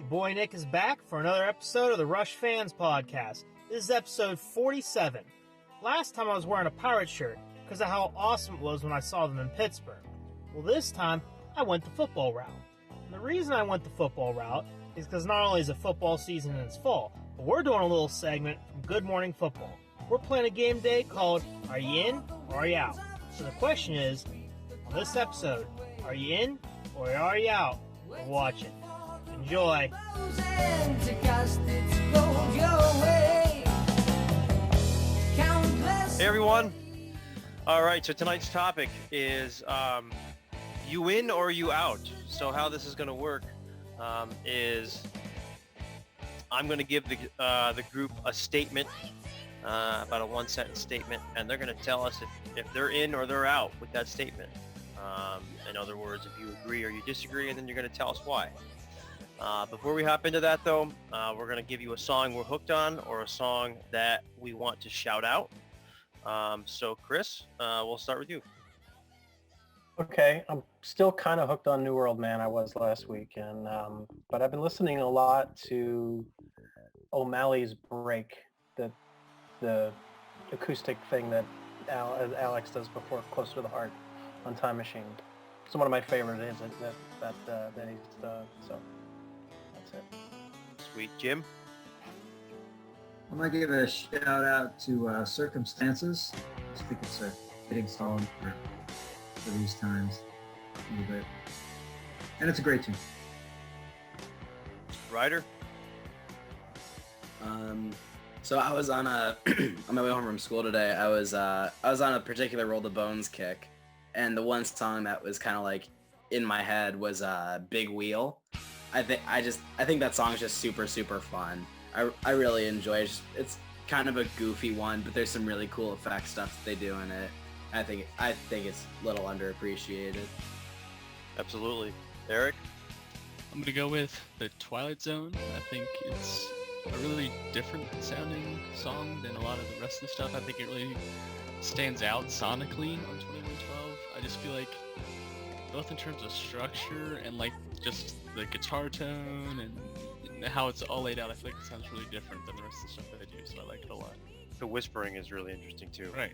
Your boy Nick is back for another episode of the Rush Fans Podcast. This is episode 47. Last time I was wearing a Pirate shirt because of how awesome it was when I saw them in Pittsburgh. Well, this time I went the football route. And the reason I went the football route is because not only is it football season and it's fall, but we're doing a little segment from Good Morning Football. We're playing a game day called Are You In or Are You Out? So the question is, on this episode, are you in or are you out? We'll watch it. Enjoy. Hey everyone. All right, so tonight's topic is you in or you out? So how this is going to work is I'm going to give the group a statement, about a one-sentence statement, and they're going to tell us if they're in or they're out with that statement. In other words, if you agree or you disagree, and then you're going to tell us why. Before we hop into that, though, we're going to give you a song we're hooked on or a song that we want to shout out. So, Chris, we'll start with you. Okay, I'm still kind of hooked on New World, man. I was last week, and but I've been listening a lot to O'Malley's Break, the acoustic thing that Alex does before Close to the Heart on Time Machine. It's one of my favorite is that he's so that's it. Sweet. Jim? I'm going to give a shout out to Circumstances. I think it's a fitting song for these times a little bit. And it's a great tune. Ryder? So I was on on my way home from school today. I was on a particular Roll the Bones kick, and the one song that was kind of like in my head was Big Wheel. I think that song is just super fun. I really enjoy it. It's kind of a goofy one, but there's some really cool effect stuff that they do in it. I think it's a little underappreciated. Absolutely. Eric? I'm gonna go with The Twilight Zone. I think it's a really different sounding song than a lot of the rest of the stuff. I think it really stands out sonically on 2112. I just feel like both in terms of structure and like just the guitar tone and how it's all laid out, I feel like it sounds really different than the rest of the stuff that I do, so I like it a lot. The whispering is really interesting too. Right.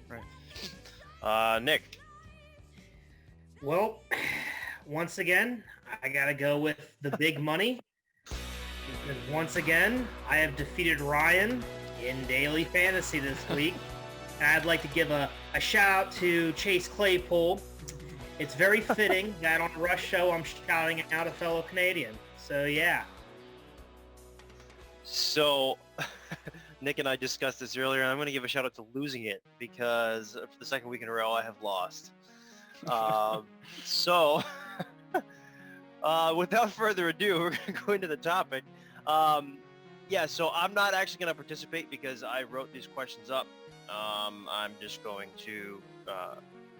Nick? Well, once again, I gotta go with the big money. Because once again, I have defeated Ryan in Daily Fantasy this week. And I'd like to give a shout out to Chase Claypool. It's very fitting that on the Rush Show I'm shouting out a fellow Canadian. So yeah. So, Nick and I discussed this earlier, and I'm going to give a shout out to Losing It, because for the second week in a row I have lost. So, without further ado, we're going to go into the topic. So I'm not actually going to participate because I wrote these questions up. I'm just going to...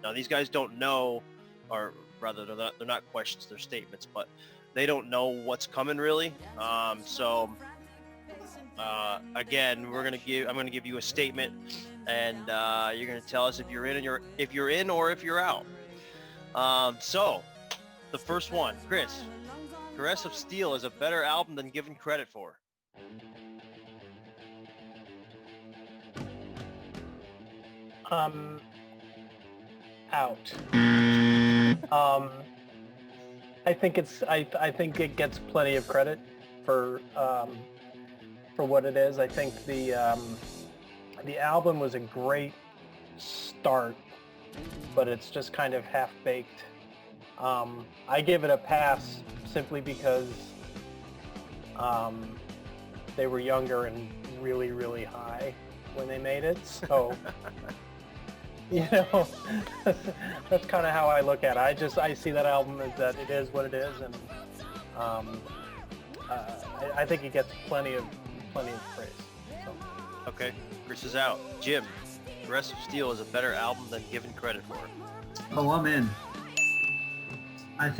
now, these guys don't know, or rather, they're not questions, they're statements, but they don't know what's coming, really. Again, I'm going to give you a statement, and you're going to tell us if you're in or if you're out. So, the first one, Chris. Caress of Steel is a better album than given credit for. Out. I think it gets plenty of credit for what it is. I think the album was a great start, but it's just kind of half-baked. I give it a pass simply because they were younger and really high when they made it. So, that's kind of how I look at it. I see that album as that it is what it is, and I think it gets plenty of praise. So. Okay, Chris is out. Jim, Caress of Steel is a better album than given credit for. Oh, I'm in. I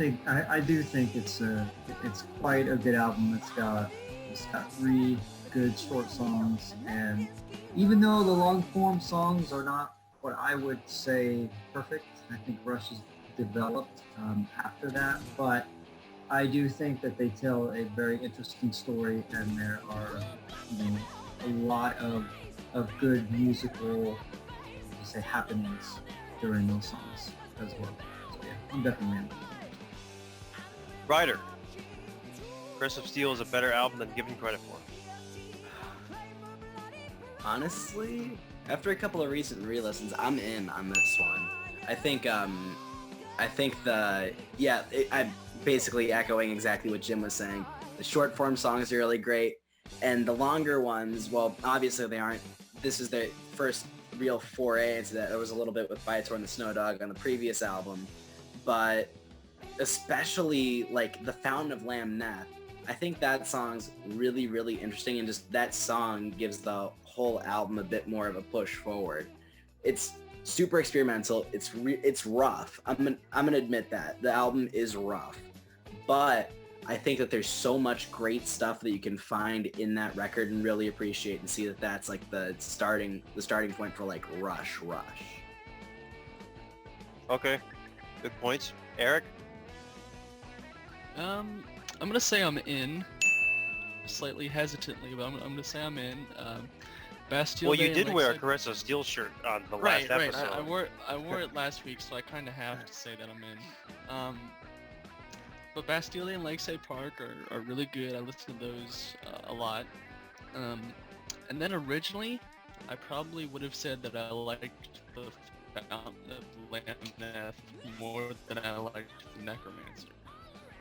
do think it's quite a good album. It's got 3 good short songs, and even though the long form songs are not what I would say perfect, I think Rush has developed after that. But I do think that they tell a very interesting story, and there are, a lot of good musical, say, happenings during those songs as well. So yeah, I'm definitely in. Ryder, Curse of Steel is a better album than given credit for. Honestly, after a couple of recent re-listens, I'm in on this one. I'm basically echoing exactly what Jim was saying. The short form songs are really great, and the longer ones, well, obviously they aren't. This is their first real foray into that. It was a little bit with Viator and the Snow Dog on the previous album, but especially like The Fountain of Lam Neth, I think that song's really, really interesting, and just that song gives the whole album a bit more of a push forward. It's super experimental. It's rough. I'm gonna admit that the album is rough, but I think that there's so much great stuff that you can find in that record and really appreciate and see that that's like the starting point for like Rush. Okay, good points. Eric? I'm gonna say I'm in, slightly hesitantly, but I'm gonna say I'm in. Bastille Well, you Day, did like wear a said- Caress of Steel shirt on the Right. last episode. I wore it last week, so I kind of have to say that I'm in. But Bastille Day and Lakeside Park are really good. I listen to those a lot. And then originally, I probably would have said that I liked the Fountain of Lam Neth more than I liked the Necromancer.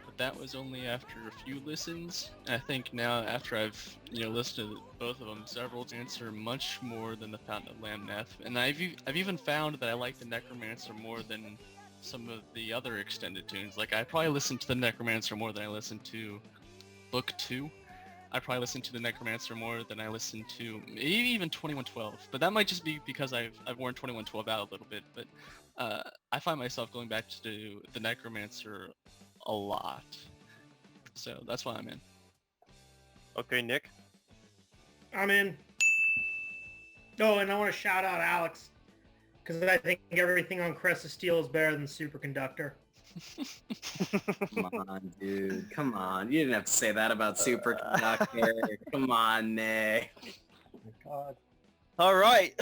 But that was only after a few listens. And I think now, after I've listened to both of them several times, are much more than the Fountain of Lam Neth. And I've even found that I like the Necromancer more than some of the other extended tunes. Like, I probably listen to the Necromancer more than I listen to Book 2. I probably listen to the Necromancer more than I listen to maybe even 2112. But that might just be because I've worn 2112 out a little bit. But I find myself going back to the Necromancer a lot. So that's why I'm in. Okay, Nick? I'm in. Oh, and I want to shout out Alex, because I think everything on Crest of Steel is better than Superconductor. Come on, dude. Come on. You didn't have to say that about Superconductor. Come on, Nick. Oh my God. All right.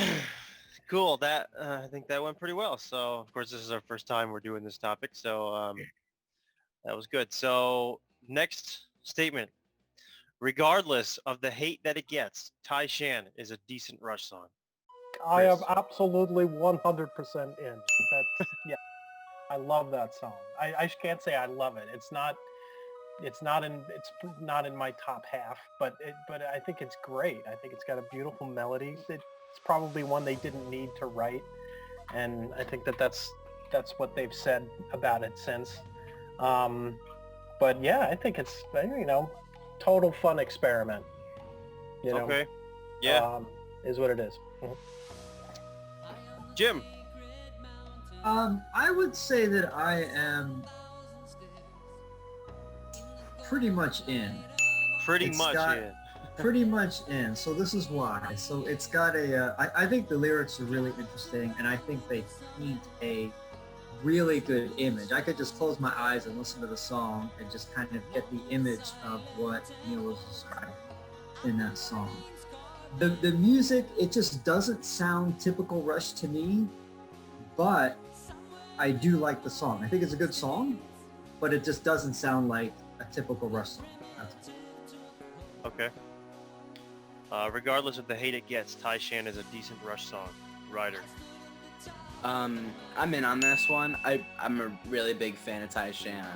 Cool. That I think that went pretty well. So, of course, this is our first time we're doing this topic. So that was good. So next statement. Regardless of the hate that it gets, Tai Shan is a decent Rush song. I am Chris. absolutely 100% in. Yeah, I love that song. I can't say I love it. It's not in my top half, but I think it's great. I think it's got a beautiful melody. It's probably one they didn't need to write, and I think that's what they've said about it since. But yeah, I think it's total fun experiment. Okay. Yeah. Is what it is. Mhm. Jim. I would say that I am pretty much in. Pretty much in. So this is why. So it's got I think the lyrics are really interesting, and I think they paint a really good image. I could just close my eyes and listen to the song and just kind of get the image of what Neil was describing in that song. The music, it just doesn't sound typical Rush to me, but I do like the song. I think it's a good song, but it just doesn't sound like a typical Rush song. That's all. Okay. Regardless of the hate it gets, Tai Shan is a decent Rush song. Ryder. I'm in on this one. I'm a really big fan of Tai Shan.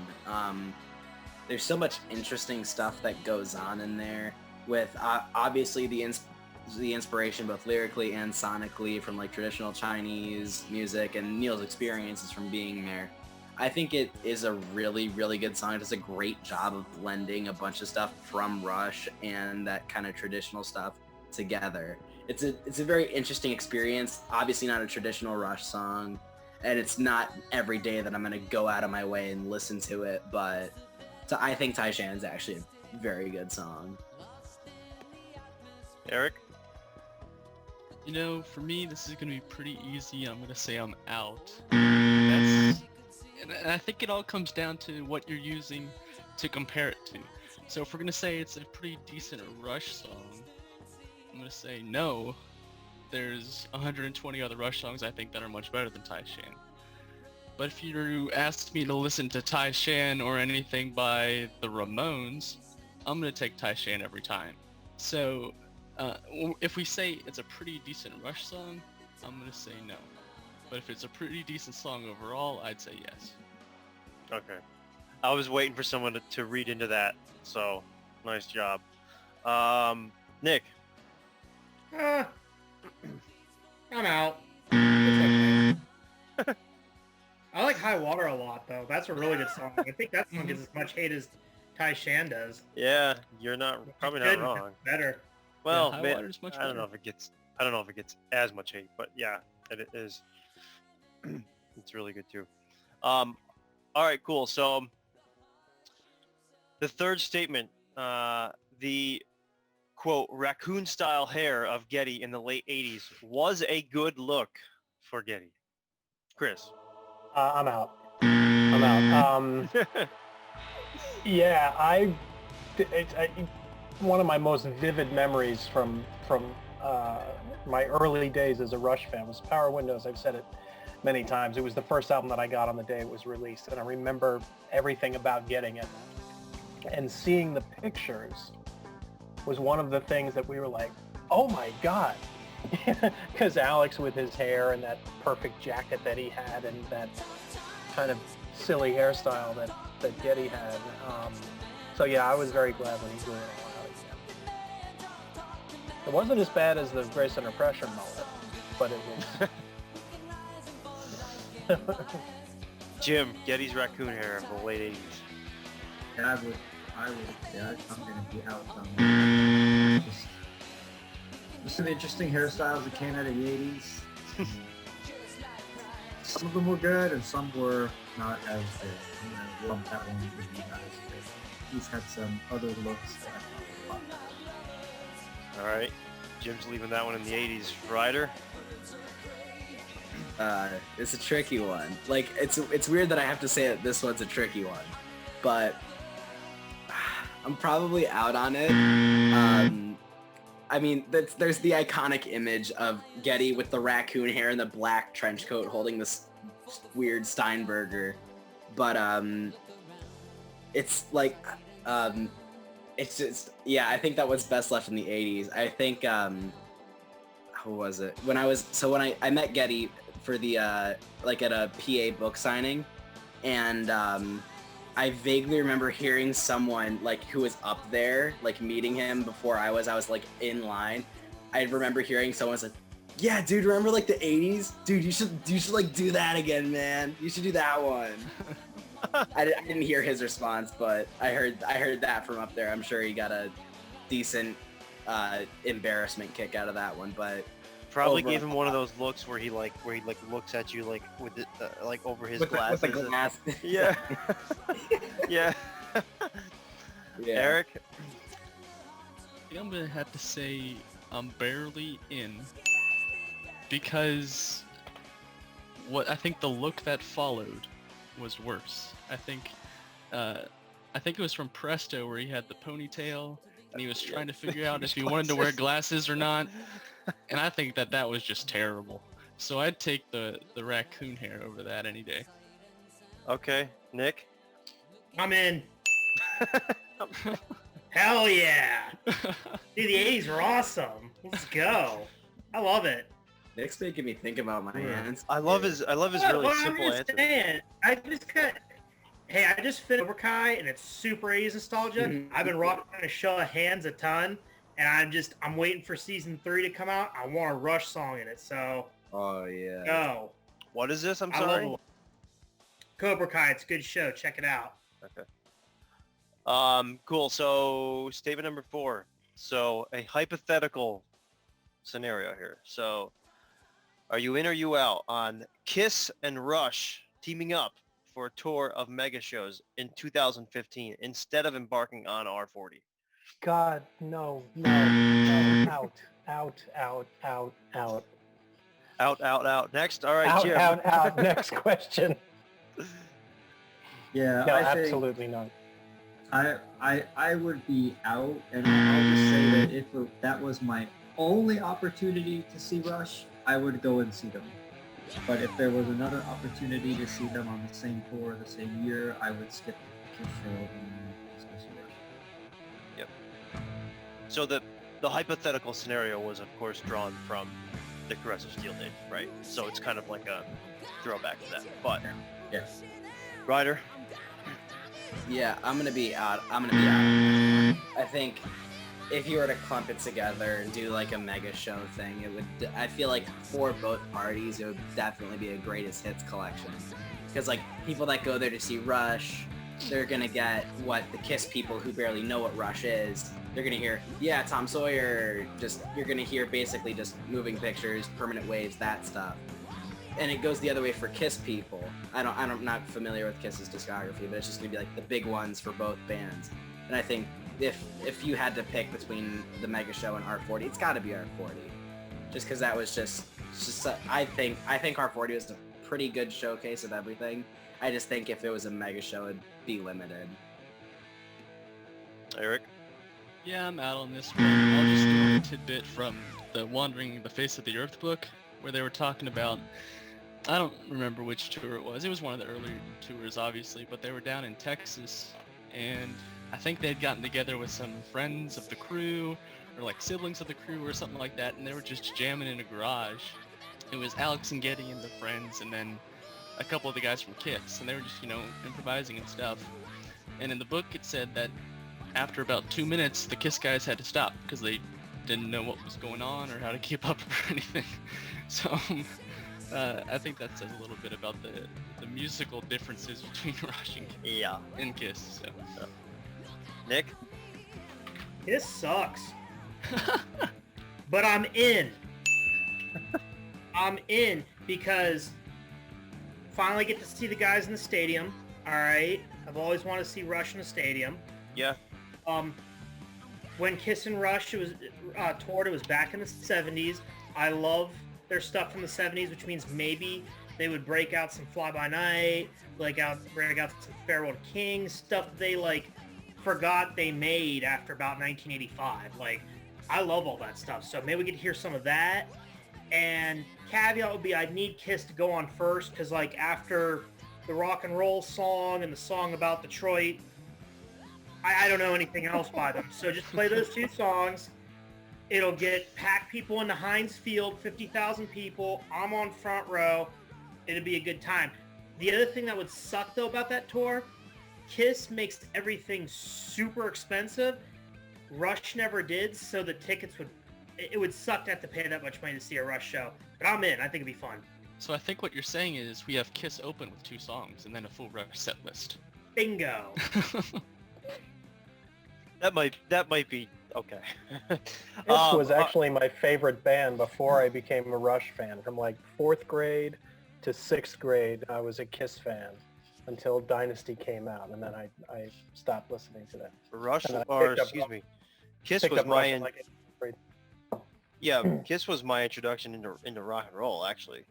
There's so much interesting stuff that goes on in there with obviously the inspiration both lyrically and sonically from like traditional Chinese music and Neil's experiences from being there. I think it is a really, really good song. It does a great job of blending a bunch of stuff from Rush and that kind of traditional stuff together. It's a very interesting experience. Obviously not a traditional Rush song, and it's not every day that I'm going to go out of my way and listen to it, but I think Tai Shan is actually a very good song. Eric? For me, this is going to be pretty easy. I'm going to say I'm out. And I think it all comes down to what you're using to compare it to. So if we're gonna say it's a pretty decent Rush song, I'm gonna say no. There's 120 other Rush songs I think that are much better than Tai Shan. But if you asked me to listen to Tai Shan or anything by the Ramones, I'm gonna take Tai Shan every time. So if we say it's a pretty decent Rush song, I'm gonna say no. But if it's a pretty decent song overall, I'd say yes. Okay. I was waiting for someone to read into that, so nice job. Nick. I'm out. It's okay. I like High Water a lot, though. That's a really good song. I think that song gets as much hate as Tai Shan does. Yeah, you're probably not wrong. Better. Well, High man, Water's much I don't know better. if it gets as much hate, but yeah, it is. It's really good too. All right, cool. So the third statement, the quote raccoon-style hair of Getty in the late '80s was a good look for Getty. Chris. I'm out. I'm out. Yeah, one of my most vivid memories from my early days as a Rush fan was Power Windows. I've said it many times. It was the first album that I got on the day it was released, and I remember everything about getting it. And seeing the pictures was one of the things that we were like, oh my God. Because Alex with his hair and that perfect jacket that he had and that kind of silly hairstyle that Getty had. So yeah, I was very glad when he grew it all out again. It wasn't as bad as the Grace Under Pressure mullet, but it was... Jim, Getty's raccoon hair of the late '80s. Yeah, I'm gonna be out on that. Just some interesting hairstyles that came out of the 80s. Some of them were good and some were not as good. Lump that one would be not as good. He's had some other looks that I thought were fun. All right, Jim's leaving that one in the '80s. Ryder. It's a tricky one. Like, it's weird that I have to say that this one's a tricky one, but I'm probably out on it. I mean, there's the iconic image of Getty with the raccoon hair and the black trench coat holding this weird Steinberger, but it's like, it's just, yeah, I think that was best left in the 80s. I think, who was it? When I met Getty for the, like at a PA book signing, and I vaguely remember hearing someone like who was up there, like meeting him before I was like in line. I remember hearing someone say, "Yeah, dude, remember like the '80s? Dude, you should like do that again, man. You should do that one." I didn't hear his response, but I heard that from up there. I'm sure he got a decent embarrassment kick out of that one, but Probably gave him one of those looks where he looks at you like with it, like over his glasses. With the glass. Yeah. Yeah. Yeah. Eric. I think I'm gonna have to say I'm barely in, because I think the look that followed was worse. I think it was from Presto where he had the ponytail and he was trying to figure out if he wanted to wear glasses or not. And I think that was just terrible. So I'd take the raccoon hair over that any day. Okay, Nick. I'm in. Hell yeah. Dude, the 80s were awesome. Let's go. I love it. Nick's making me think about my hands. I love his really simple answer. Saying, I just finished Cobra Kai and it's super 80s nostalgia. Mm-hmm. I've been rocking a show of hands a ton, and I'm waiting for season 3 to come out. I want a Rush song in it, so Oh yeah. go. What is this? I'm I sorry. love Cobra Kai. It's a good show. Check it out. Okay. Cool. So statement number 4. So a hypothetical scenario here. So are you in or you out on Kiss and Rush teaming up for a tour of mega shows in 2015 instead of embarking on R40? God, no, out. Out. Next. All right, Jim. Out. Next question. Yeah, No, I think absolutely not. I would be out, and I'll just say that if that was my only opportunity to see Rush, I would go and see them. But if there was another opportunity to see them on the same tour, the same year, I would skip the Kiss show and just go see Rush. Yep. So the hypothetical scenario was, of course, drawn from the Caress of Steel days, right? So it's kind of like a throwback to that. But Yes. Ryder, Yeah, I'm gonna be out. I think if you were to clump it together and do like a mega show thing, it would. I feel like for both parties, it would definitely be a greatest hits collection. Because like people that go there to see Rush, they're gonna get what the Kiss people who barely know what Rush is. They're gonna hear, yeah, Tom Sawyer. You're gonna hear basically just moving pictures, permanent waves, that stuff. And it goes the other way for Kiss people. I'm not familiar with Kiss's discography, but it's just gonna be like the big ones for both bands. And I think if you had to pick between the Mega Show and R40, it's got to be R40, just because that was just I think R40 was a pretty good showcase of everything. I just think if it was a Mega Show, it'd be limited. Eric. Yeah, I'm out on this one. I'll just give you a tidbit from the Wandering the Face of the Earth book, where they were talking about, I don't remember which tour it was. It was one of the earlier tours, obviously, but they were down in Texas, and I think they'd gotten together with some friends of the crew, or like siblings of the crew or something like that, and they were just jamming in a garage. It was Alex and Getty and the friends, and then a couple of the guys from Kiss, and they were just, improvising and stuff. And in the book it said that after about 2 minutes, the Kiss guys had to stop because they didn't know what was going on or how to keep up or anything. So I think that says a little bit about the musical differences between Rush and Kiss. So. Nick. This sucks. But I'm in. I'm in because finally get to see the guys in the stadium. All right. I've always wanted to see Rush in the stadium. Yeah. When Kiss and Rush toured, it was back in the 70s. I love their stuff from the 70s, which means maybe they would break out some Fly By Night, break out some Farewell to Kings, stuff that they forgot they made after about 1985. I love all that stuff, so maybe we could hear some of that. And caveat would be I'd need Kiss to go on first, because after the rock and roll song and the song about Detroit, I don't know anything else by them. So just play those two songs. It'll pack people into Heinz Field, 50,000 people. I'm on front row. It'll be a good time. The other thing that would suck, though, about that tour, Kiss makes everything super expensive. Rush never did, so the tickets it would suck to have to pay that much money to see a Rush show. But I'm in. I think it'd be fun. So I think what you're saying is we have Kiss open with 2 songs and then a full Rush set list. Bingo. That might be okay. Kiss was actually my favorite band before I became a Rush fan. From 4th grade to 6th grade, I was a Kiss fan until Dynasty came out, and then I stopped listening to them. Rush, And or excuse me, Kiss was my Kiss was my introduction into rock and roll, actually.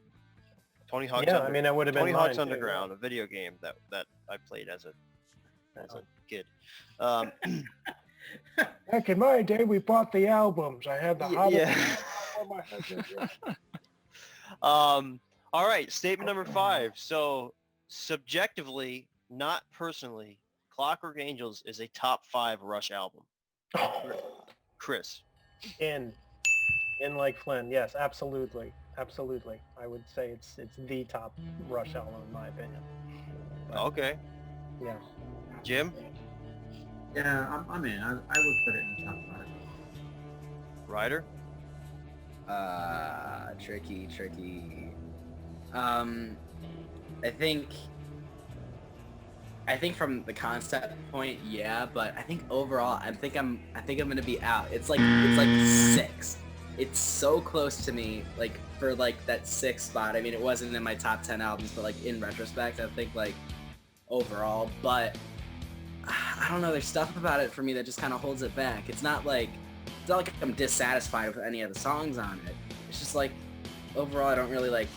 Tony Hawk's that would have been Tony Hawk's mine, too. Underground, a video game that I played as a kid. Back in my day, we bought the albums. I had the all right, statement number 5. So, subjectively, not personally, Clockwork Angels is a top 5 Rush album. Chris. In like Flynn, yes, absolutely. I would say it's the top Rush album in my opinion. Okay. Yeah. Jim? Yeah, I'm in. I would put it in the top 5. Ryder? Tricky. I think from the concept point, yeah, but I think overall, I think I'm gonna be out. It's like 6. It's so close to me, for that 6th spot. I mean, it wasn't in my top 10 albums, but in retrospect, I think overall, but I don't know. There's stuff about it for me that just kind of holds it back. It's not like I'm dissatisfied with any of the songs on it. It's just overall, I don't really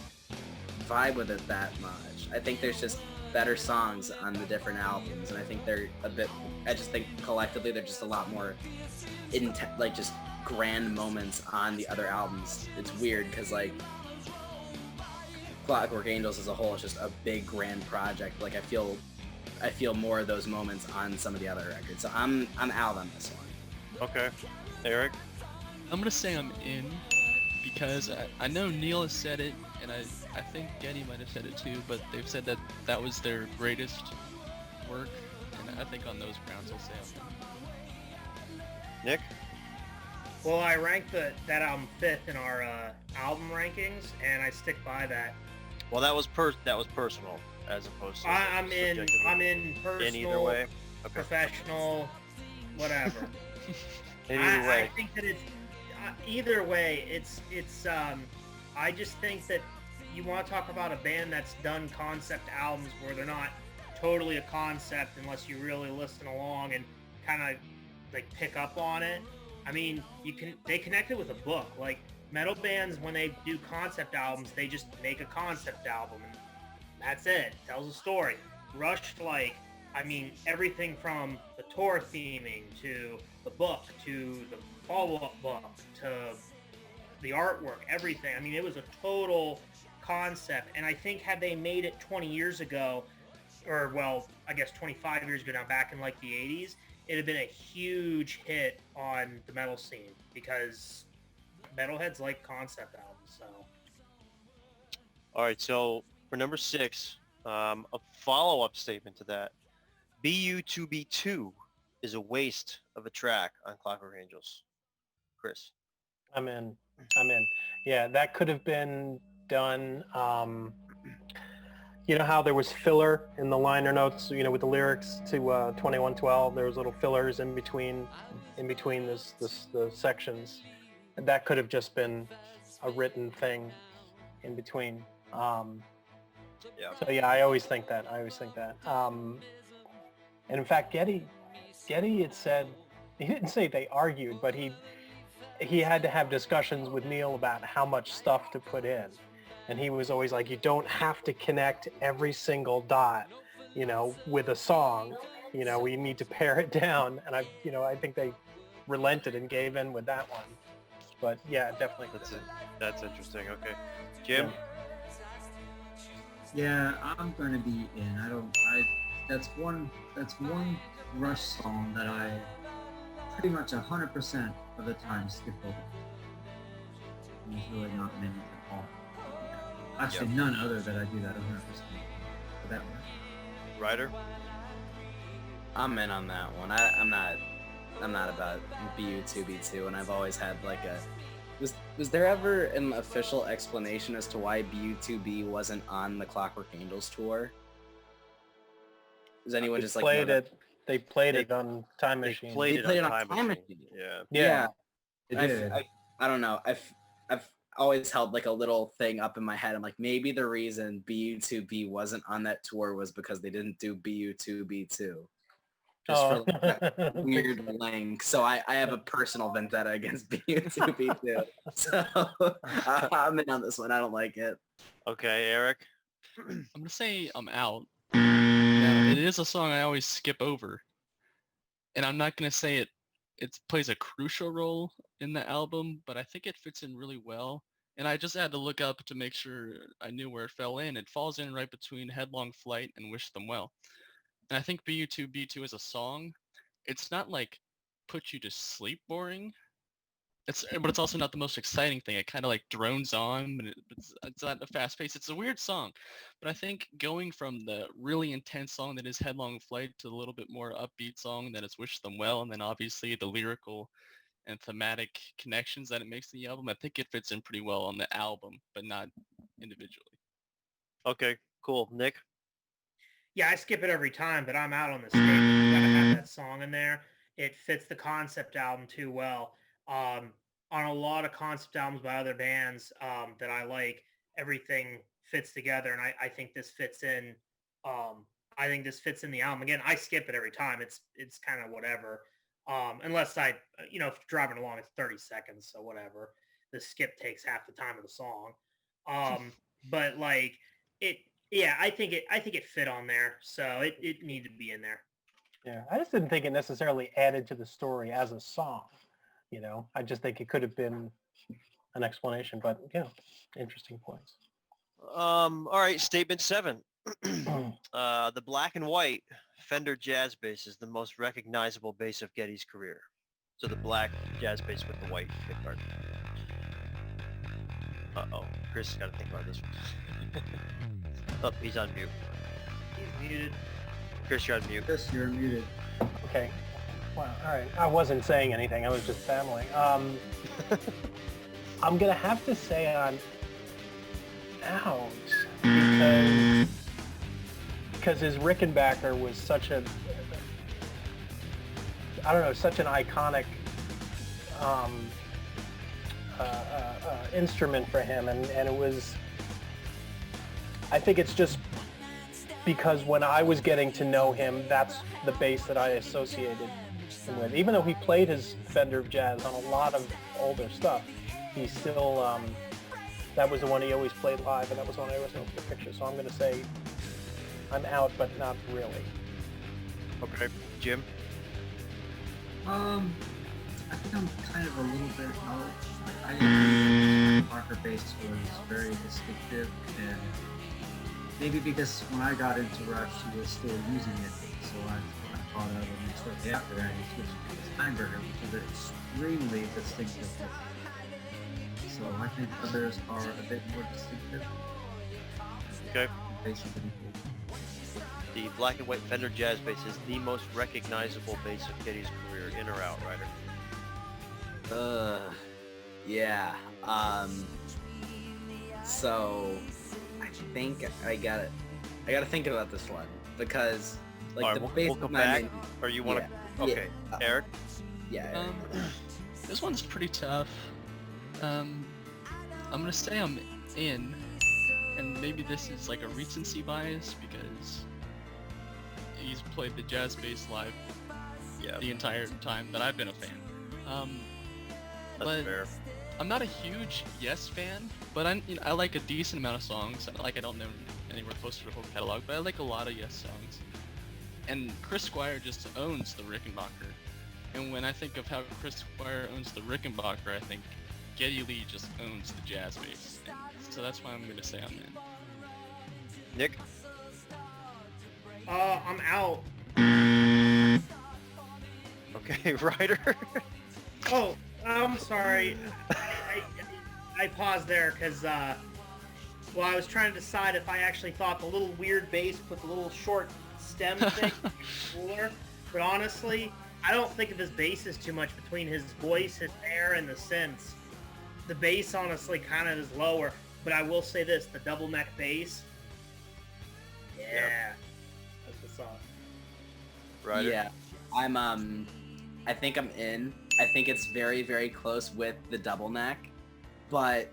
vibe with it that much. I think there's just better songs on the different albums, and I think they're a bit. I just think collectively they're just a lot more, like just grand moments on the other albums. It's weird because like Clockwork Angels as a whole is just a big grand project. Like I feel more of those moments on some of the other records. So I'm out on this one. Okay. Eric? I'm gonna say I'm in because I know Neil has said it, and I think Getty might have said it too, but they've said that was their greatest work, and I think on those grounds I'll say I'm in. Nick? Well, I ranked that album 5th in our album rankings, and I stick by that. Well, that was personal as opposed to I'm in personal, in either way. Okay. Professional, whatever. In either way. I think that it's either way. It's I just think that you want to talk about a band that's done concept albums where they're not totally a concept unless you really listen along and kind of like pick up on it. I mean, they connected with a book. Like metal bands, when they do concept albums, they just make a concept album and that's it. Tells a story. Rush, everything from the tour theming to the book to the follow-up book to the artwork, everything. I mean, it was a total concept. And I think had they made it 20 years ago, or well, I guess 25 years ago now, back in like the 80s, it'd have been a huge hit on the metal scene because metalheads like concept albums. So. All right, so for number 6, a follow-up statement to that, BU2B2 is a waste of a track on Clockwork Angels. Chris? I'm in. Yeah, that could have been done. You know how there was filler in the liner notes, with the lyrics to 2112. There was little fillers in between the sections. And that could have just been a written thing in between. Yeah. So yeah, I always think that. And in fact, Getty had said, he didn't say they argued, but he had to have discussions with Neil about how much stuff to put in. And he was always like, you don't have to connect every single dot, with a song. We need to pare it down. And I think they relented and gave in with that one. But yeah, definitely. That's interesting. Okay. Jim? Yeah, I'm going to be in. That's one Rush song that I pretty much 100% of the time skip over. There's really not many at all. Actually, none other that I do that 100% for that one. Ryder? I'm in on that one. I'm not about BU2B2, and I've always had like a. Was there ever an official explanation as to why BU2B wasn't on the Clockwork Angels tour? Is anyone just played it? They played it on Time Machine. They played it on Time Machine. Yeah. Yeah. I don't know. I've always held like a little thing up in my head. I'm like, maybe the reason BU2B wasn't on that tour was because they didn't do BU2B2. Just for like, that weird link. So I have a personal vendetta against BU2B2. So I'm in on this one. I don't like it. Okay, Eric? I'm gonna say I'm out. Now, it is a song I always skip over, and I'm not gonna say it plays a crucial role in the album, but I think it fits in really well. And I just had to look up to make sure I knew where it fell in. It falls in right between Headlong Flight and Wish Them Well. And I think BU2B2 as a song, it's not like put you to sleep boring. But it's also not the most exciting thing. It kind of like drones on, but it's not a fast pace. It's a weird song. But I think going from the really intense song that is Headlong Flight to a little bit more upbeat song that is Wish Them Well, and then obviously the lyrical and thematic connections that it makes to the album, I think it fits in pretty well on the album, but not individually. Okay, cool. Nick? Yeah, I skip it every time, but I'm out on this statement. You gotta have that song in there. It fits the concept album too well. On a lot of concept albums by other bands that I like, everything fits together, and I think this fits in. I think this fits in the album. Again, I skip it every time. It's kind of whatever. Unless I, if you're driving along, it's 30 seconds, so whatever. The skip takes half the time of the song. But like I think it fit on there, so it needed to be in there. Yeah, I just didn't think it necessarily added to the story as a song. I just think it could have been an explanation, but interesting points. All right, statement 7. The black and white Fender jazz bass is the most recognizable bass of Geddy's career. So the black jazz bass with the white pickguard. Uh-oh, Chris has got to think about this one. Oh, he's on mute. He's muted. Chris, you're on mute. Chris, you're muted. Okay. Well, all right. I wasn't saying anything. I was just babbling. I'm going to have to say I'm out because his Rickenbacker was such an iconic instrument for him. And it was, I think it's just because when I was getting to know him, that's the bass that I associated him with. Even though he played his Fender Jazz on a lot of older stuff, he still, that was the one he always played live, and that was the one I always know for the picture. So I'm going to say I'm out, but not really. Okay, Jim? I think I'm kind of a little bit out. I agree that Parker bass was very distinctive, and maybe because when I got into Rush, he was still using it, so I caught out, and then shortly after that, he switched to the Steinberger, which is extremely distinctive. So I think others are a bit more distinctive. Okay. Basically. The black and white Fender jazz bass is the most recognizable bass of Geddy's career. In or out, Ryder? Yeah. So I think I gotta think about this one because like All right, the we'll bass come back. Or you want to? Yeah. Okay, Eric. Yeah. This one's pretty tough. I'm gonna say I'm in, and maybe this is like a recency bias because he's played the jazz bass live the entire time that I've been a fan. That's fair. I'm not a huge Yes fan, but I like a decent amount of songs. I don't know anywhere close to the whole catalog, but I like a lot of Yes songs. And Chris Squire just owns the Rickenbacker. And when I think of how Chris Squire owns the Rickenbacker, I think Geddy Lee just owns the jazz bass. And so that's why I'm going to say I'm in. Nick? I'm out. Okay, Ryder. Oh, I'm sorry. I paused there because, I was trying to decide if I actually thought the little weird bass with the little short stem thing was cooler. But honestly, I don't think of his basses too much between his voice, his hair, and the synths. The bass, honestly, kind of is lower. But I will say this, the double neck bass. Yeah. That's what's up. Ryder? Yeah. I think I'm in. I think it's very, very close with the double neck, but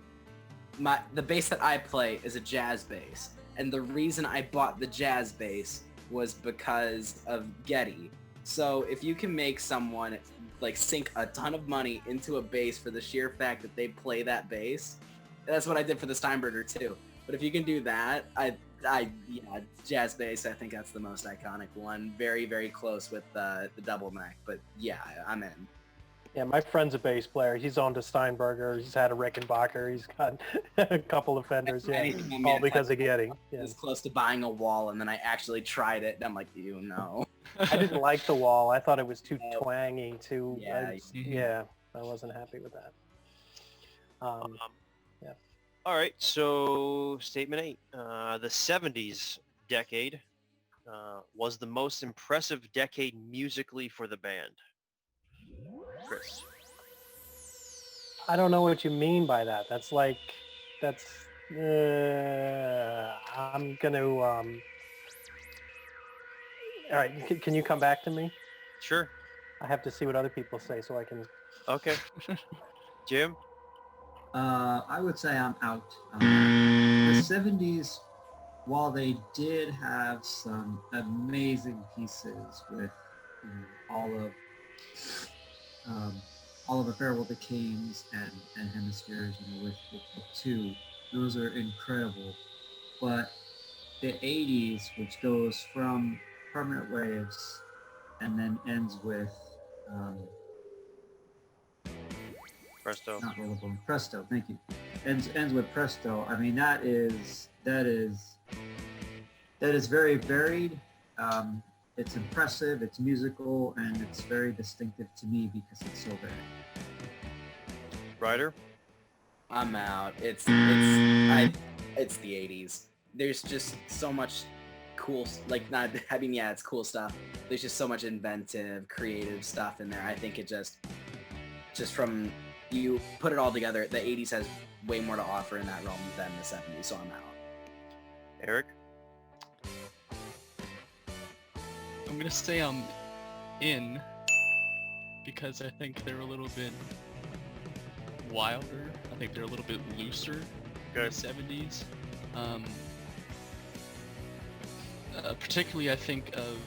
the bass that I play is a jazz bass, and the reason I bought the jazz bass was because of Geddy. So if you can make someone like sink a ton of money into a bass for the sheer fact that they play that bass, that's what I did for the Steinberger too. But if you can do that, jazz bass, I think that's the most iconic one. Very, very close with the double neck, but yeah, I'm in. Yeah, my friend's a bass player. He's on to Steinberger. He's had a Rickenbacker. He's got a couple of Fenders. Yeah, all because of Geddy. Yeah. It was close to buying a wall, and then I actually tried it, and I'm like, ew, no. I didn't like the wall. I thought it was too twangy. Yeah. I wasn't happy with that. Yeah. All right, so statement 8. The 70s decade was the most impressive decade musically for the band. Chris. I don't know what you mean by that. I'm going to... all right, can you come back to me? Sure. I have to see what other people say so I can... Okay. Jim? I would say I'm out. The 70s, while they did have some amazing pieces with all of the Farewell to Kings and Hemispheres, with the two, those are incredible. But the 80s, which goes from Permanent Waves and then ends with Presto. not Rollerball, Presto. Thank you. Ends with Presto. I mean, that is very varied. It's impressive. It's musical, and it's very distinctive to me because it's so varied. Ryder? I'm out. It's the 80s. There's just so much cool, like not. I mean, yeah, it's cool stuff. There's just so much inventive, creative stuff in there. I think it just from you put it all together, the 80s has way more to offer in that realm than the 70s. So I'm out. Eric? I'm gonna say I'm in because I think they're a little bit wilder. I think they're a little bit looser in the 70s. Particularly, I think of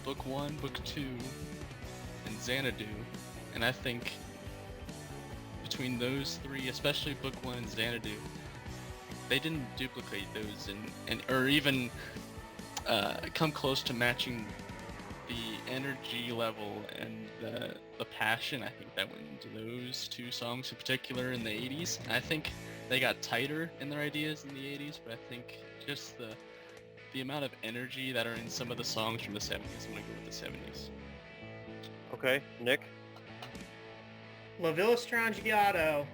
Book 1, Book 2, and Xanadu, and I think between those three, especially Book 1 and Xanadu, they didn't duplicate those or even come close to matching the energy level and the passion I think that went into those two songs in particular in the 80s. I think they got tighter in their ideas in the 80s, but I think just the amount of energy that are in some of the songs from the 70s, I'm gonna go with the 70s. Okay, Nick? La Villa Strangiato,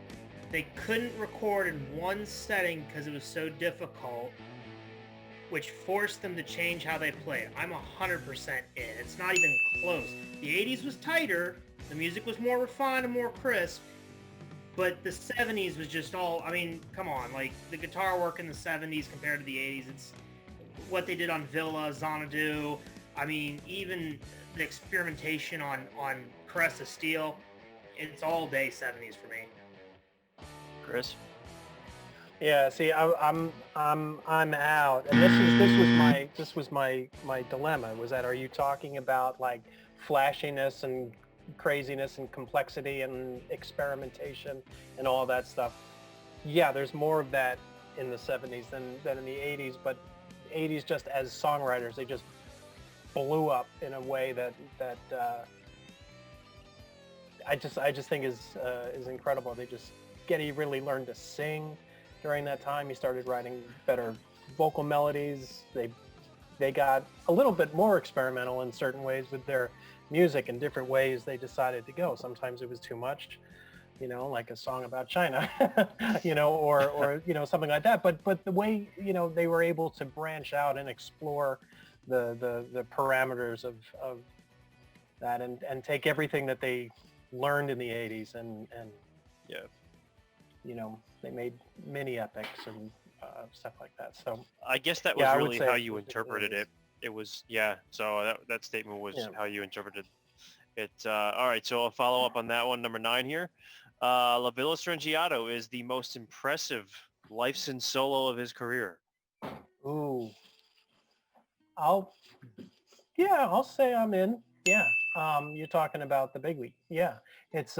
they couldn't record in one setting because it was so difficult, which forced them to change how they play it. I'm 100% in. It's not even close. The 80s was tighter, the music was more refined and more crisp, but the 70s was just all, I mean, come on, like the guitar work in the 70s compared to the 80s, it's what they did on Villa, Xanadu, I mean, even the experimentation on Caress of Steel, it's all day 70s for me. Chris? Yeah, see, I'm out, and this was my dilemma. Was that, are you talking about like flashiness and craziness and complexity and experimentation and all that stuff? Yeah, there's more of that in the 70s than in the 80s, but 80s just as songwriters, they just blew up in a way that I just think is incredible. Geddy really learned to sing during that time. He started writing better vocal melodies. They got a little bit more experimental in certain ways with their music and different ways they decided to go. Sometimes it was too much, like a song about China, or something like that. But the way, they were able to branch out and explore the parameters of that and take everything that they learned in the 80s and Yeah. They made mini epics and stuff like that. So I guess that was yeah, I would really say how it you was- interpreted it. It was, yeah, so that statement was Yeah. how you interpreted it. All right, so I'll follow up on that one, number 9 here. La Villa Strangiato is the most impressive life-sync solo of his career. Ooh. I'll say I'm in. Yeah. You're talking about the big league. Yeah. It's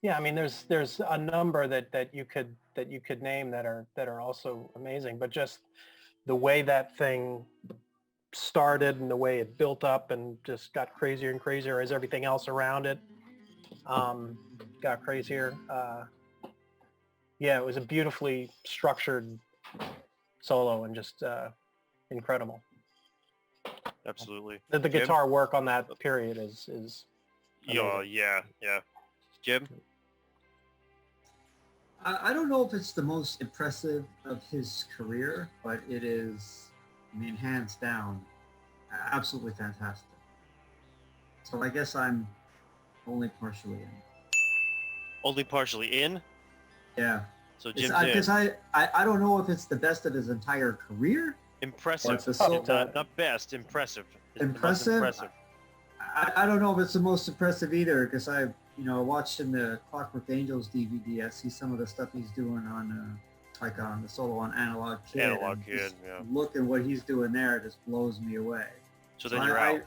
yeah, I mean there's a number that you could name that are also amazing, but just the way that thing started and the way it built up and just got crazier and crazier as everything else around it got crazier. Yeah, it was a beautifully structured solo and just incredible. Absolutely. The Jim? guitar work on that period is Yeah. Jim? I don't know if it's the most impressive of his career, but it is, I mean, hands down, absolutely fantastic. So I guess I'm only partially in. Only partially in? Yeah. So Jim's Because in. I don't know if it's the best of his entire career. Impressive. It's a Not best, impressive. It's the most Impressive? impressive. I don't know if it's the most impressive either, because I watched in the Clockwork Angels DVD. I see some of the stuff he's doing on the solo on Analog Kid. Analog and Kid, just yeah. Look at what he's doing there, it just blows me away. So then you're out.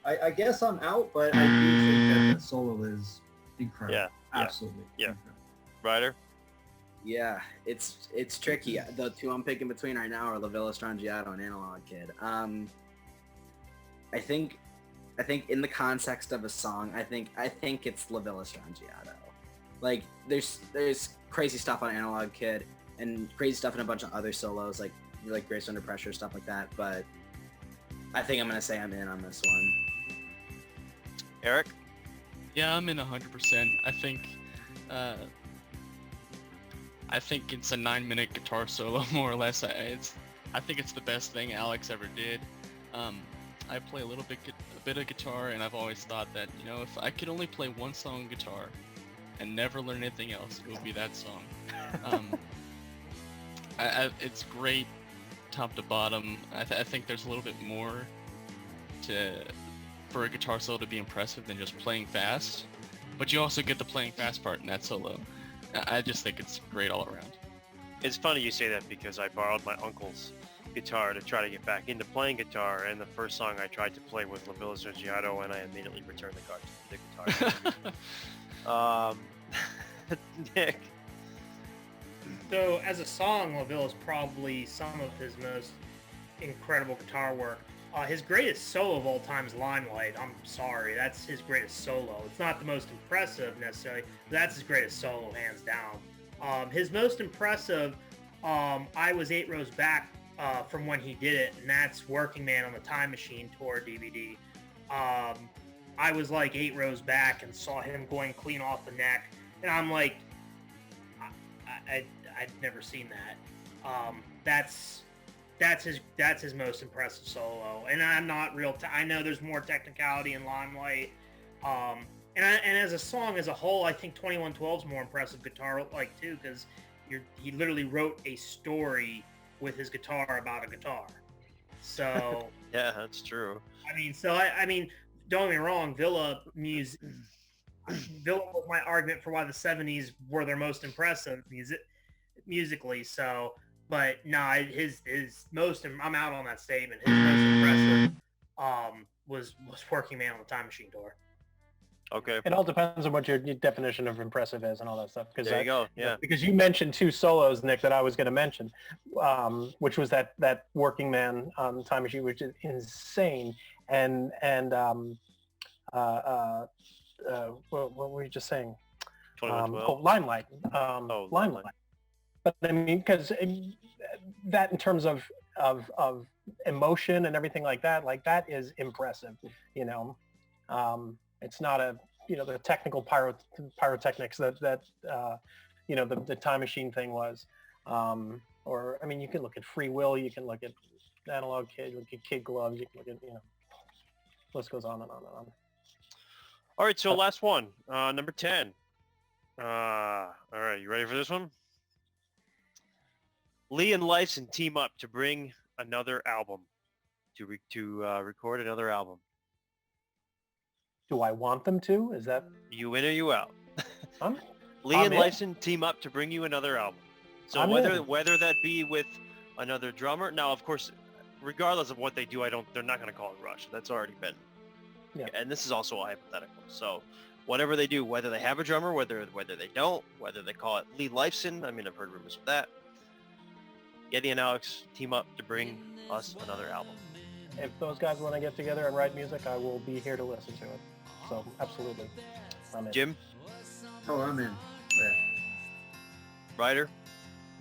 I guess I'm out, but I do think that the solo is incredible. Yeah. Absolutely. Yeah. Incredible. Ryder? Yeah, it's tricky. The two I'm picking between right now are La Villa Strangiato and Analog Kid. I think in the context of a song, I think it's La Villa Strangiato. Like there's crazy stuff on Analog Kid and crazy stuff in a bunch of other solos like Grace Under Pressure, stuff like that. But I think I'm gonna say I'm in on this one. Eric? Yeah, I'm in 100%. I think it's a 9-minute guitar solo, more or less. I think it's the best thing Alex ever did. I play a bit of guitar, and I've always thought that, you know, if I could only play one song on guitar and never learn anything else, it would be that song. It's great top to bottom. I think there's a little bit more for a guitar solo to be impressive than just playing fast, but you also get the playing fast part in that solo. I just think it's great all around. It's funny you say that because I borrowed my uncle's guitar to try to get back into playing guitar, and the first song I tried to play was La Villa Strangiato, and I immediately returned the guitar. Nick? So as a song, La Villa is probably some of his most incredible guitar work. His greatest solo of all time is Limelight. I'm sorry, that's his greatest solo. It's not the most impressive necessarily, but that's his greatest solo, hands down. His most impressive, I Was 8 Rows Back from when he did it, and that's Working Man on the Time Machine tour DVD. I was like 8 rows back and saw him going clean off the neck, and I'm like, I'd never seen that. That's his most impressive solo, and I'm not I know there's more technicality in Limelight, and as a song as a whole, I think 2112 is more impressive guitar like too, because he literally wrote a story with his guitar about a guitar. So Yeah, that's true. I mean, don't get me wrong, Villa was my argument for why the 70s were their most impressive musically. So. But no, his most, I'm out on that statement. His most impressive was Working Man on the Time Machine tour. Okay. It all depends on what your definition of impressive is and all that stuff. There you go. Yeah. Because you mentioned two solos, Nick, that I was going to mention, which was that Working Man Time Machine, which is insane, and what were you just saying? 2112. Limelight. Limelight. But I mean, because that in terms of emotion and everything like that is impressive. You know, it's not the technical pyrotechnics that the Time Machine thing was. Or I mean, you can look at Free Will, you can look at Analog Kid, look at Kid Glove, you can look at list goes on and on and on. All right, so last one, number 10. All right, you ready for this one? Lee and Lifeson team up to bring another album, to record another album. Do I want them to? Is that you in or you out? Lee I'm and in. Lifeson team up to bring you another album. So I'm whether that be with another drummer, now of course, regardless of what they do, they're not going to call it Rush. That's already been. Yeah. And this is also a hypothetical. So whatever they do, whether they have a drummer, whether they don't, whether they call it Lee Lifeson, I mean, I've heard rumors of that. Getty and Alex team up to bring us another album. If those guys want to get together and write music, I will be here to listen to it. So absolutely, I'm in. Jim? Oh, I'm in. Yeah. Ryder?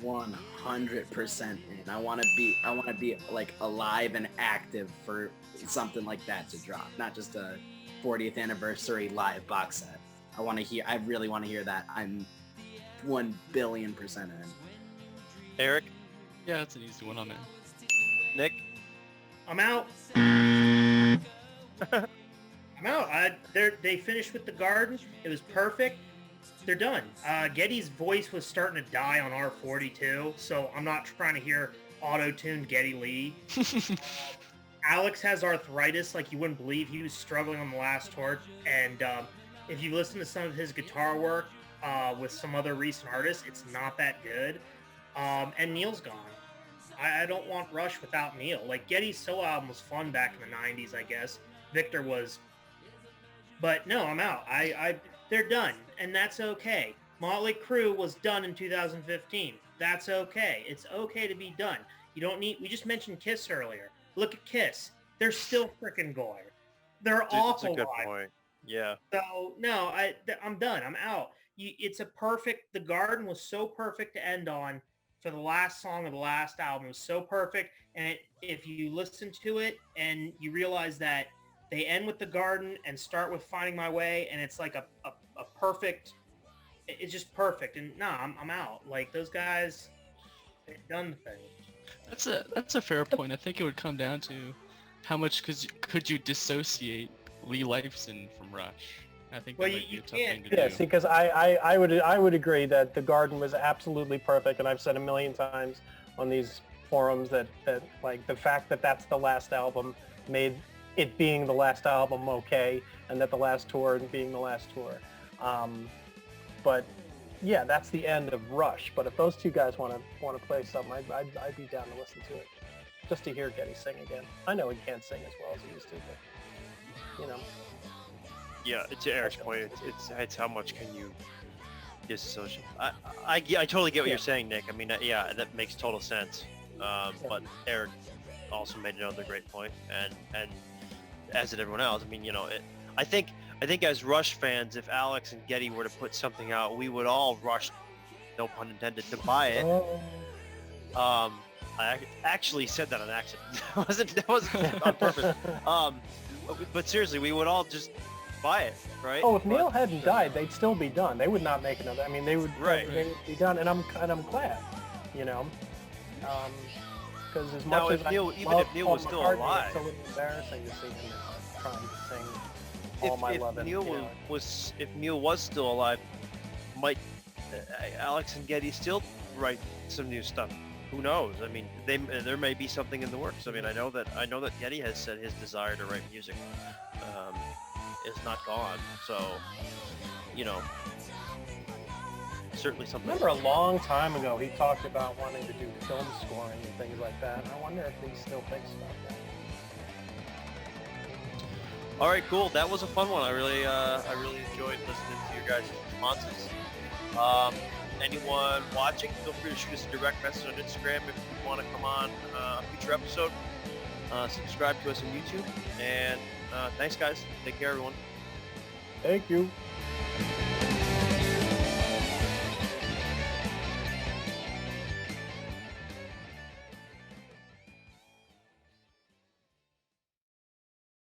100% in. I want to be like alive and active for something like that to drop, not just a 40th anniversary live box set. I really want to hear that. I'm 1 billion% in. Eric? Yeah, that's an easy one. I'm in. Nick? I'm out. I'm out. They finished with The Garden. It was perfect. They're done. Getty's voice was starting to die on R42, so I'm not trying to hear auto-tuned Geddy Lee. Alex has arthritis like you wouldn't believe. He was struggling on the last tour, and if you listen to some of his guitar work with some other recent artists, it's not that good. And Neil's gone. I don't want Rush without Neil. Like, Getty's solo album was fun back in the 90s, I guess. Victor was. But no, I'm out. They're done, and that's okay. Motley Crue was done in 2015. That's okay. It's okay to be done. You don't need. We just mentioned Kiss earlier. Look at Kiss. They're still freaking going. They're That's a awful good live. point. Yeah. So no, I'm done. I'm out. It's a perfect. The Garden was so perfect to end on for the last song of the last album. It was so perfect, and if you listen to it and you realize that they end with the Garden and start with Finding My Way, and it's like a perfect. It's just perfect, and I'm out. Like those guys, they've done the thing. That's a fair point. I think it would come down to how much could you dissociate Lee Lifeson from Rush? I think that might be a tough thing to do. Yeah, see, because I would agree that The Garden was absolutely perfect, and I've said a million times on these forums that like the fact that that's the last album made it being the last album okay, and that the last tour being the last tour. But yeah, that's the end of Rush. But if those two guys want to play something, I'd be down to listen to it, just to hear Geddy sing again. I know he can't sing as well as he used to, but you know. Yeah, to Eric's point, it's how much can you disassociate. I totally get what you're saying, Nick. I mean, yeah, that makes total sense. But Eric also made another great point, and as did everyone else. I mean, you know, I think as Rush fans, if Alex and Geddy were to put something out, we would all rush, no pun intended, to buy it. I actually said that on accident. that wasn't on purpose. But seriously, we would all just buy it, right? Oh, if Neil hadn't died, they'd still be done. They would not make another. I mean, they would they would be done, and I'm glad, you know, because as now, much if as Neil, I even love if Neil Paul was still McCartney, alive, it's a little embarrassing to see him trying to sing All My Love. If Neil was still alive, might Alex and Geddy still write some new stuff? Who knows? I mean, there may be something in the works. I mean, I know that Geddy has said his desire to write music is not gone. So, you know, certainly something. I remember a long time ago he talked about wanting to do film scoring and things like that. And I wonder if he still thinks about that. All right, cool. That was a fun one. I really enjoyed listening to your guys' responses. Anyone watching, feel free to shoot us a direct message on Instagram if you want to come on a future episode. Subscribe to us on YouTube. And thanks, guys. Take care, everyone. Thank you.